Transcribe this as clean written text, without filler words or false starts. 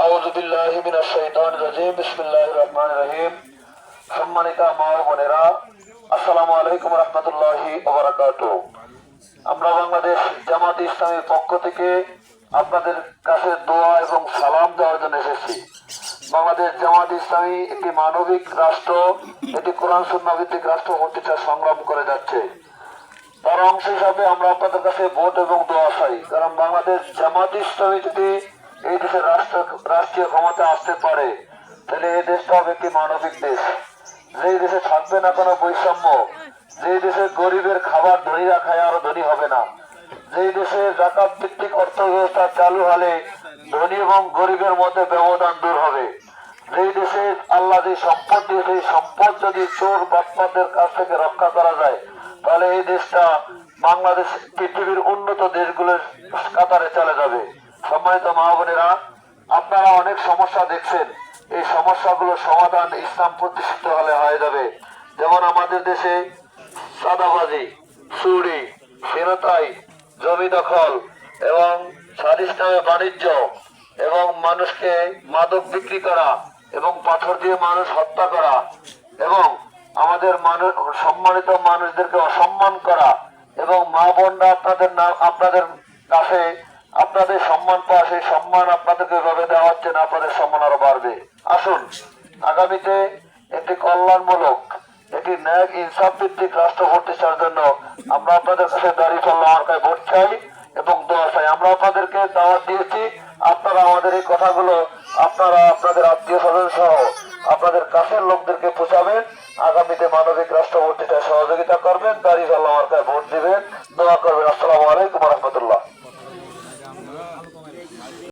আউযু বিল্লাহি মিনাশ শাইতানির রাজিম। বিসমিল্লাহির রহমানির রহিম। সম্মানিত মা ও বোনেরা, আসসালামু আলাইকুম ওয়া রাহমাতুল্লাহি ওয়া বারাকাতুহু। আমরা বাংলাদেশ জামাত ইসলামীর পক্ষ থেকে আপনাদের কাছে দোয়া এবং সালাম দেওয়ার জন্য এসেছি। বাংলাদেশ জামাত ইসলামী একটি মানবিক রাষ্ট্র, একটি কোরআন সুন্নাহ ভিত্তিক রাষ্ট্র হতে সংগ্রাম করে যাচ্ছে। তার অংশ হিসাবে আমরা আপনাদের কাছে ভোট এবং দোয়া চাই। কারণ বাংলাদেশ জামাত ইসলামী যদি এই দেশের রাষ্ট্রীয় ক্ষমতা আসতে পারে, তাহলে এই দেশটা হবে একটি মানবিক দেশ। যেই দেশে থাকবে না কোনো বৈষম্য, যেই দেশে গরিবের খাবার ধনীরা খায় আরো ধনী হবে না, যেই দেশে জাকাত ভিত্তিক অর্থ ব্যবস্থা চালু হলে ধনী এবং গরিবের মধ্যে ব্যবধান দূর হবে, যেই দেশে আল্লাহ যে সম্পদ দিয়ে সেই সম্পদ যদি চোর বাটপারদের কাছ থেকে রক্ষা করা যায়, তাহলে এই দেশটা বাংলাদেশ পৃথিবীর উন্নত দেশগুলোর কাতারে চলে যাবে। সম্মানিত মা বোনেরা, আপনারা অনেক সমস্যা দেখছেন, এই সমস্যাগুলো সমাধান ইসলাম প্রতিষ্ঠিত হলে হয়ে যাবে। যেমন আমাদের দেশে চাঁদাবাজি, চুরি, ছিনতাই, জমি দখল এবং সালিস নামে বাণিজ্য এবং মানুষকে মাদক বিক্রি করা এবং পাথর দিয়ে মানুষ হত্যা করা এবং আমাদের সম্মানিত মানুষদেরকে অসম্মান করা এবং মা বোনরা আপনাদের কাছে আপনাদের সম্মান পাওয়া, সেই সম্মান আপনাদেরকে এভাবে দেওয়া হচ্ছে না, আপনাদের সম্মান আরো বাড়বে। আসুন আগামীতে একটি কল্যাণমূলক, একটি ন্যায় ইনসাফ ভিত্তিক রাষ্ট্র প্রতিষ্ঠার জন্য আমরা আপনাদের কাছে দাঁড়িপাল্লা মার্কায় ভোট চাই এবং দোয়া চাই। আমরা আপনাদেরকে দাওয়াত দিয়েছি, আপনারা আমাদের এই কথাগুলো আপনারা আপনাদের আত্মীয় স্বজন সহ আপনাদের কাছের লোকদেরকে পৌঁছাবেন। আগামীতে মানবিক রাষ্ট্র প্রতিষ্ঠায় সহযোগিতা করবেন, দাঁড়িপাল্লা মার্কায় ভোট দিবেন, দোয়া করবেন। আসসালামু আলাইকুম ওয়া রাহমাতুল্লাহ।